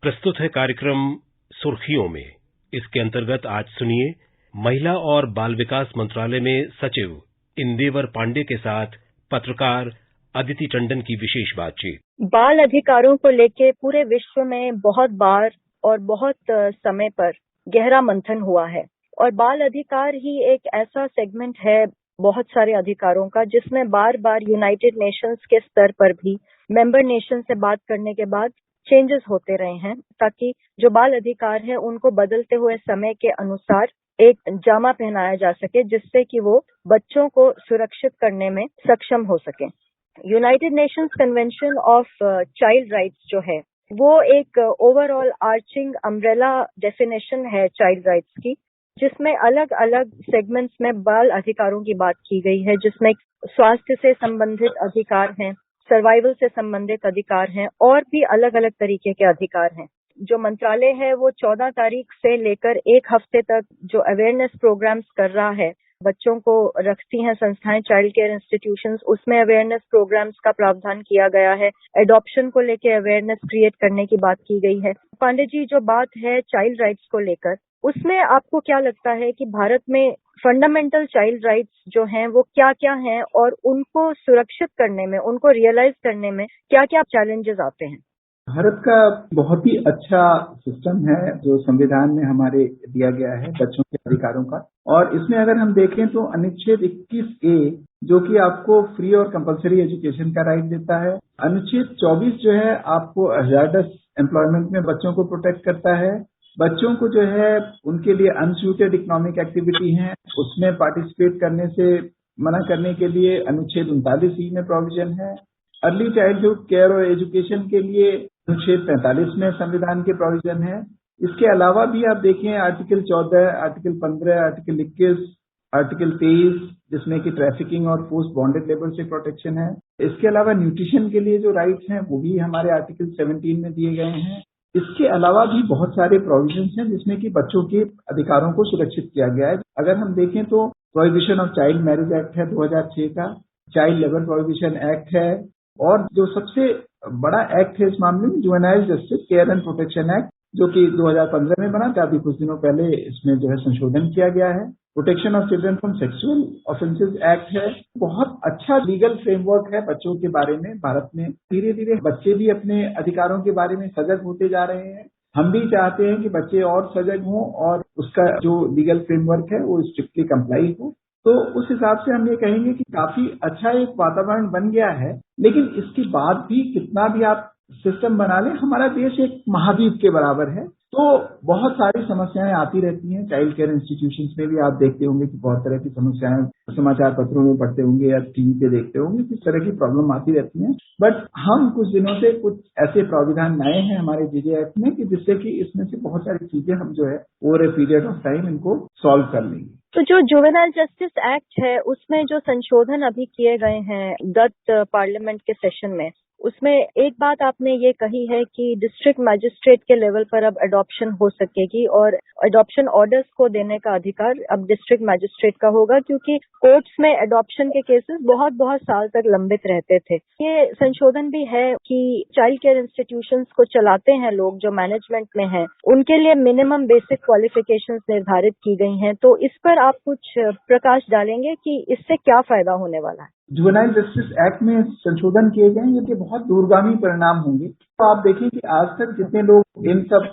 प्रस्तुत है कार्यक्रम सुर्खियों में। इसके अंतर्गत आज सुनिए महिला और बाल विकास मंत्रालय में सचिव इंदेवर पांडे के साथ पत्रकार अदिति टंडन की विशेष बातचीत। बाल अधिकारों को लेके पूरे विश्व में बहुत बार और बहुत समय पर गहरा मंथन हुआ है और बाल अधिकार ही एक ऐसा सेगमेंट है बहुत सारे अधिकारों का जिसमें बार बार यूनाइटेड नेशंस के स्तर पर भी मेंबर नेशन से बात करने के बाद चेंजेस होते रहे हैं ताकि जो बाल अधिकार है उनको बदलते हुए समय के अनुसार एक जामा पहनाया जा सके जिससे कि वो बच्चों को सुरक्षित करने में सक्षम हो सके। United Nations convention of child rights जो है वो एक ओवरऑल आर्चिंग अम्ब्रेला डेफिनेशन है चाइल्ड राइट्स की, जिसमें अलग अलग सेगमेंट्स में बाल अधिकारों की बात की गई है, जिसमें स्वास्थ्य से संबंधित अधिकार हैं, सर्वाइवल से संबंधित अधिकार हैं और भी अलग अलग तरीके के अधिकार हैं। जो मंत्रालय है वो 14 तारीख से लेकर 1 हफ्ते तक जो अवेयरनेस प्रोग्राम्स कर रहा है, बच्चों को रखती हैं संस्थाएं चाइल्ड केयर इंस्टीट्यूशंस, उसमें अवेयरनेस प्रोग्राम्स का प्रावधान किया गया है। एडॉप्शन को लेकर अवेयरनेस क्रिएट करने की बात की गई है। पांडे जी, जो बात है चाइल्ड राइट्स को लेकर, उसमें आपको क्या लगता है कि भारत में फंडामेंटल चाइल्ड राइट्स जो हैं वो क्या क्या हैं और उनको सुरक्षित करने में, उनको रियलाइज करने में क्या क्या चैलेंजेस आते हैं? भारत का बहुत ही अच्छा सिस्टम है जो संविधान में हमारे दिया गया है बच्चों के अधिकारों का। और इसमें अगर हम देखें तो अनुच्छेद 21A जो कि आपको फ्री और कंपलसरी एजुकेशन का राइट देता है। अनुच्छेद 24 जो है आपको हजार्डस एम्प्लॉयमेंट में बच्चों को प्रोटेक्ट करता है। बच्चों को जो है उनके लिए अनसूटेड इकोनॉमिक एक्टिविटी है उसमें पार्टिसिपेट करने से मना करने के लिए अनुच्छेद 39E में प्रोविजन है। अर्ली चाइल्डहुड केयर और एजुकेशन के लिए अनुच्छेद 45 में संविधान के प्रोविजन है। इसके अलावा भी आप देखें आर्टिकल 14, आर्टिकल 15, आर्टिकल 21, आर्टिकल 23 जिसमें कि ट्रैफिकिंग और फोर्स बॉन्डेड लेबर से प्रोटेक्शन है। इसके अलावा न्यूट्रिशन के लिए जो राइट्स हैं वो भी हमारे आर्टिकल 17 में दिए गए हैं। इसके अलावा भी बहुत सारे प्रोविजंस हैं जिसमें कि बच्चों के अधिकारों को सुरक्षित किया गया है। अगर हम देखें तो prohibition of child marriage act है 2006 का, चाइल्ड लेबर प्रोहिबिशन एक्ट है और जो सबसे बड़ा एक्ट है इस मामले में juvenile justice care and protection act जो कि 2015 में बना था। अभी कुछ दिनों पहले इसमें जो है संशोधन किया गया है। Protection of children from sexual offences act है। बहुत अच्छा लीगल फ्रेमवर्क है बच्चों के बारे में। भारत में धीरे धीरे बच्चे भी अपने अधिकारों के बारे में सजग होते जा रहे हैं। हम भी चाहते हैं कि बच्चे और सजग हों और उसका जो लीगल फ्रेमवर्क है वो स्ट्रिक्टली कंप्लाई हो। तो उस हिसाब से हम ये कहेंगे कि काफी अच्छा एक वातावरण बन गया है। लेकिन इसके बाद भी कितना भी आप सिस्टम बना लें, हमारा देश एक महाद्वीप के बराबर है, तो बहुत सारी समस्याएं आती रहती हैं। चाइल्ड केयर इंस्टीट्यूशंस में भी आप देखते होंगे कि बहुत तरह की समस्याएं समाचार पत्रों में पढ़ते होंगे या टीवी पे देखते होंगे, किस तरह की प्रॉब्लम आती रहती हैं। बट हम कुछ दिनों से कुछ ऐसे प्रावधान लाए हैं हमारे जीजे एक्ट में कि जिससे कि इसमें से बहुत सारी चीजें हम जो है over a period of time इनको सॉल्व कर लेंगे। तो जो जुवेनाइल जस्टिस एक्ट है उसमें जो संशोधन अभी किए गए हैं गत पार्लियामेंट के सेशन में, उसमें एक बात आपने ये कही है कि डिस्ट्रिक्ट मजिस्ट्रेट के लेवल पर अब अडॉप्शन हो सकेगी और अडॉप्शन ऑर्डर्स को देने का अधिकार अब डिस्ट्रिक्ट मजिस्ट्रेट का होगा, क्योंकि कोर्ट्स में अडॉप्शन के केसेस बहुत बहुत साल तक लंबित रहते थे। ये संशोधन भी है कि चाइल्ड केयर इंस्टीट्यूशंस को चलाते हैं लोग जो मैनेजमेंट में हैं, उनके लिए मिनिमम बेसिक क्वालिफिकेशंस निर्धारित की गई हैं। तो इस पर आप कुछ प्रकाश डालेंगे कि इससे क्या फायदा होने वाला है? जुवेनाइल जस्टिस एक्ट में संशोधन किए गए हैं, ये बहुत दूरगामी परिणाम होंगे। तो आप देखें कि आज तक जितने लोग इन सब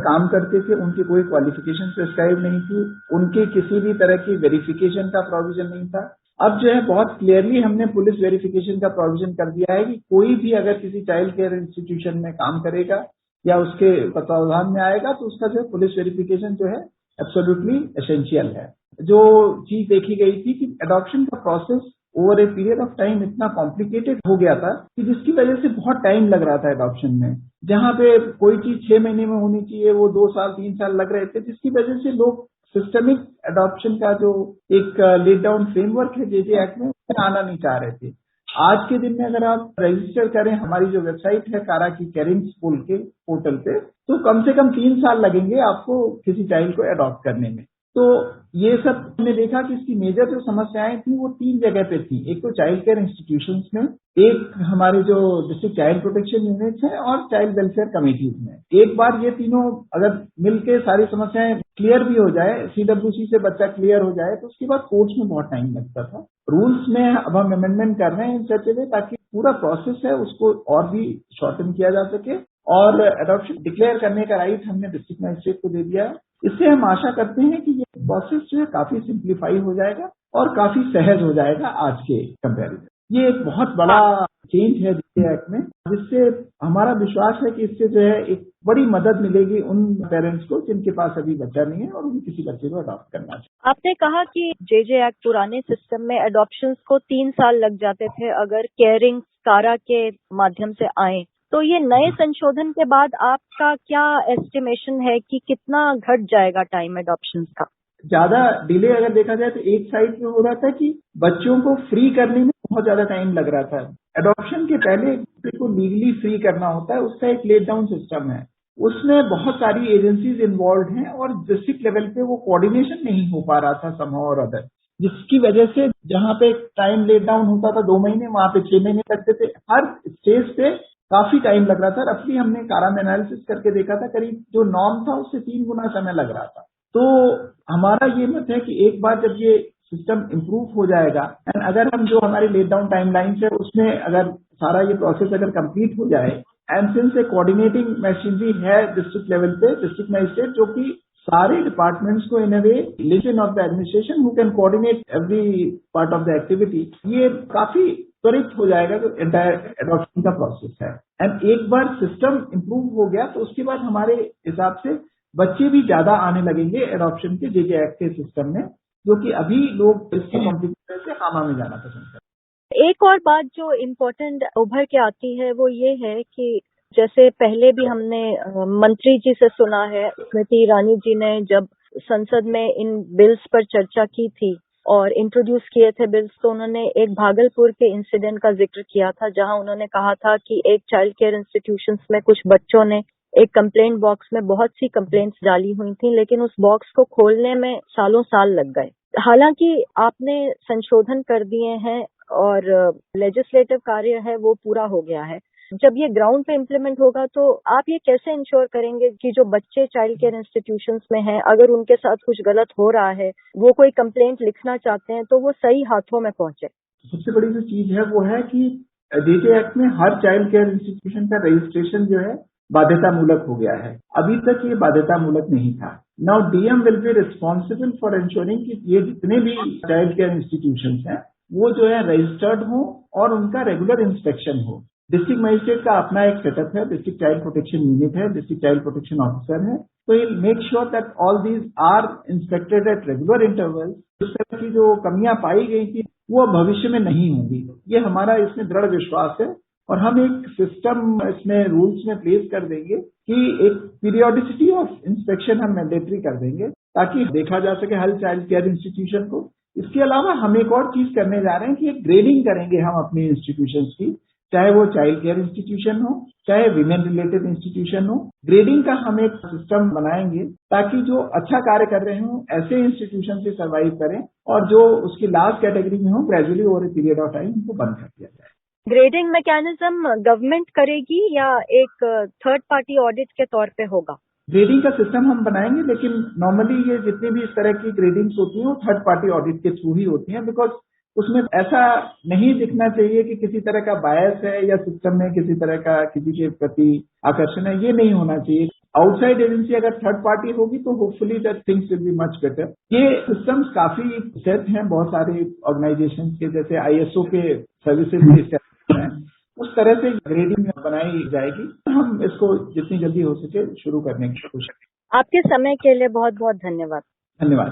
काम करते थे उनकी कोई क्वालिफिकेशन प्रिस्क्राइब नहीं थी, उनके किसी भी तरह की वेरिफिकेशन का प्रोविजन नहीं था। अब जो है बहुत क्लियरली हमने पुलिस वेरिफिकेशन का प्रोविजन कर दिया है कि कोई भी अगर किसी चाइल्ड केयर इंस्टीट्यूशन में काम करेगा या उसके तत्वावधान में आएगा तो उसका जो है पुलिस वेरिफिकेशन जो है एब्सोल्युटली एसेंशियल है। जो चीज देखी गई थी कि अडॉप्शन का process over a period of time इतना कॉम्प्लिकेटेड हो गया था कि जिसकी वजह से बहुत टाइम लग रहा था अडॉप्शन में। जहां पे कोई चीज 6 महीने में होनी चाहिए वो 2 साल 3 साल लग रहे थे, जिसकी वजह से लोग सिस्टमिक अडॉप्शन का जो एक लेट डाउन फ्रेमवर्क है जेजे एक्ट में उसमें आना नहीं चाह रहे थे। आज के दिन में अगर आप रजिस्टर करें हमारी जो वेबसाइट है कारा की केयरिंग्स बोल के पोर्टल पे, तो कम से कम 3 साल लगेंगे आपको किसी चाइल्ड को अडॉप्ट करने में। तो ये सब हमने देखा कि इसकी मेजर जो समस्याएं थी वो 3 जगह पे थी। एक तो चाइल्ड केयर इंस्टीट्यूशंस में, एक हमारे जो डिस्ट्रिक्ट चाइल्ड प्रोटेक्शन यूनिट्स हैं और चाइल्ड वेलफेयर कमेटीज में। एक बार ये तीनों अगर मिलके सारी समस्याएं क्लियर भी हो जाए, CWC से बच्चा क्लियर हो जाए, तो उसके बाद कोर्ट्स में बहुत टाइम लगता था। रूल्स में अब हम अमेंडमेंट कर रहे हैं इन सच वे ताकि पूरा प्रोसेस है उसको और भी शॉर्टन किया जा सके, और एडॉप्शन डिक्लेयर करने का राइट हमने डिस्ट्रिक्ट मजिस्ट्रेट को दे दिया है। इससे हम आशा करते हैं कि ये प्रोसेस जो है काफी सिंप्लीफाई हो जाएगा और काफी सहज हो जाएगा आज के कंपैरिजन। ये एक बहुत बड़ा चेंज है डीजे एक्ट में, जिससे हमारा विश्वास है कि इससे जो है एक बड़ी मदद मिलेगी उन पेरेंट्स को जिनके पास अभी बच्चा नहीं है और उन्हें किसी बच्चे को अडॉप्ट करना चाहिए। आपने कहा कि जेजे एक्ट पुराने सिस्टम में एडॉप्शंस को 3 साल लग जाते थे अगर केयरिंग कारा के माध्यम से आए, तो ये नए संशोधन के बाद आपका क्या एस्टिमेशन है कि कितना घट जाएगा टाइम एडॉप्शंस का? ज्यादा डिले अगर देखा जाए तो एक साइड पे हो रहा था कि बच्चों को फ्री करने में बहुत ज्यादा टाइम लग रहा था। एडॉप्शन के पहले बच्चे को लीगली फ्री करना होता है, उसका एक लेट डाउन सिस्टम है। उसमें बहुत सारी एजेंसीज इन्वॉल्व हैं और डिस्ट्रिक्ट लेवल पे वो कोऑर्डिनेशन नहीं हो पा रहा था समहाउ और अदर, जिसकी वजह से जहां पे टाइम लेट डाउन होता था 2 महीने, वहां पे 6 महीने लगते थे। हर स्टेज पे काफी टाइम लग रहा था। रफली हमने कारा में एनालिसिस करके देखा था, करीब जो नॉर्म था उससे 3 गुना समय लग रहा था। तो हमारा ये मत है कि एक बार जब ये सिस्टम इम्प्रूव हो जाएगा एंड अगर हम जो हमारी लेट डाउन टाइमलाइंस है उसमें अगर सारा ये प्रोसेस अगर कंप्लीट हो जाए, and since a coordinating machinery है डिस्ट्रिक्ट लेवल पे, डिस्ट्रिक्ट मजिस्ट्रेट जो कि सारे डिपार्टमेंट्स को in a way listen of the administration who can coordinate every part of the activity, ये काफी त्वरित हो जाएगा जो एंटायर एडॉप्शन का प्रोसेस है। एंड एक बार सिस्टम इम्प्रूव हो गया तो उसके बाद हमारे हिसाब से बच्चे भी ज्यादा आने लगेंगे एडॉप्शन के जेजे एक्ट के सिस्टम में, जो कि अभी लोग इसके कॉम्प्लिकेशन से हामा में जाना पसंद करते हैं। एक और बात जो इम्पोर्टेंट उभर के आती है वो ये है कि जैसे पहले भी हमने मंत्री जी से सुना है, स्मृति ईरानी जी ने जब संसद में इन बिल्स पर चर्चा की थी और इंट्रोड्यूस किए थे बिल्स, तो उन्होंने एक भागलपुर के इंसिडेंट का जिक्र किया था जहां उन्होंने कहा था कि एक चाइल्ड केयर इंस्टीट्यूशंस में कुछ बच्चों ने एक कंप्लेंट बॉक्स में बहुत सी कंप्लेंट्स डाली हुई थी, लेकिन उस बॉक्स को खोलने में सालों साल लग गए। हालांकि आपने संशोधन कर दिए हैं और लेजिस्लेटिव कार्य है वो पूरा हो गया है, जब ये ग्राउंड पे इम्प्लीमेंट होगा तो आप ये कैसे इंश्योर करेंगे कि जो बच्चे चाइल्ड केयर इंस्टीट्यूशंस में हैं, अगर उनके साथ कुछ गलत हो रहा है, वो कोई कंप्लेंट लिखना चाहते हैं, तो वो सही हाथों में पहुंचे? सबसे बड़ी जो चीज है वो है कि जेजे एक्ट में हर चाइल्ड केयर इंस्टीट्यूशन का रजिस्ट्रेशन जो है बाध्यतामूलक हो गया है। अभी तक ये बाध्यतामूलक नहीं था। Now DM will be responsible for ensuring कि ये जितने भी चाइल्ड केयर इंस्टीट्यूशंस हैं वो जो है रजिस्टर्ड हो और उनका रेगुलर इंस्पेक्शन हो। डिस्ट्रिक्ट मजिस्ट्रेट का अपना एक सेटअप है, डिस्ट्रिक्ट चाइल्ड प्रोटेक्शन यूनिट है, डिस्ट्रिक्ट चाइल्ड प्रोटेक्शन ऑफिसर है, तो ये make sure that all these are inspected at regular interval. इस तरह की जो कमियां पाई गई थी वो भविष्य में नहीं होंगी, ये हमारा इसमें दृढ़ विश्वास है। और हम एक सिस्टम इसमें रूल्स में प्लेस कर देंगे कि एक पीरियोडिसिटी ऑफ इंस्पेक्शन हम मैंडेटरी कर देंगे ताकि देखा जा सके हर चाइल्ड केयर इंस्टीट्यूशन को। इसके अलावा हम एक और चीज करने जा रहे हैं कि एक ग्रेडिंग करेंगे हम अपनी इंस्टीट्यूशंस की, चाहे वो चाइल्ड केयर इंस्टीट्यूशन हो, चाहे विमेन रिलेटेड इंस्टीट्यूशन हो। ग्रेडिंग का हम एक सिस्टम बनाएंगे ताकि जो अच्छा कार्य कर रहे हों ऐसे इंस्टीट्यूशन से सर्वाइव करें और जो उसकी लास्ट कैटेगरी में हो gradually over a period of time उनको बंद कर दिया जाए। ग्रेडिंग मैकेनिज्म गवर्नमेंट करेगी या एक थर्ड पार्टी ऑडिट के तौर पे होगा? ग्रेडिंग का सिस्टम हम बनाएंगे, लेकिन नॉर्मली ये जितनी भी इस तरह की ग्रेडिंग्स होती हैं वो थर्ड पार्टी ऑडिट के थ्रू ही होती हैं, बिकॉज उसमें ऐसा नहीं दिखना चाहिए कि किसी तरह का बायस है या सिस्टम में किसी तरह का किसी के प्रति आकर्षण है, ये नहीं होना चाहिए। आउटसाइड एजेंसी अगर थर्ड पार्टी होगी तो hopefully that things will be much better. ये सिस्टम्स काफी सेट हैं बहुत सारे ऑर्गेनाइजेशन के, जैसे ISO के सर्विसेज के हैं, उस तरह से ग्रेडिंग बनाई जाएगी। हम इसको जितनी जल्दी हो सके शुरू करने की कोशिश करेंगे। आपके समय के लिए बहुत बहुत धन्यवाद। धन्यवाद।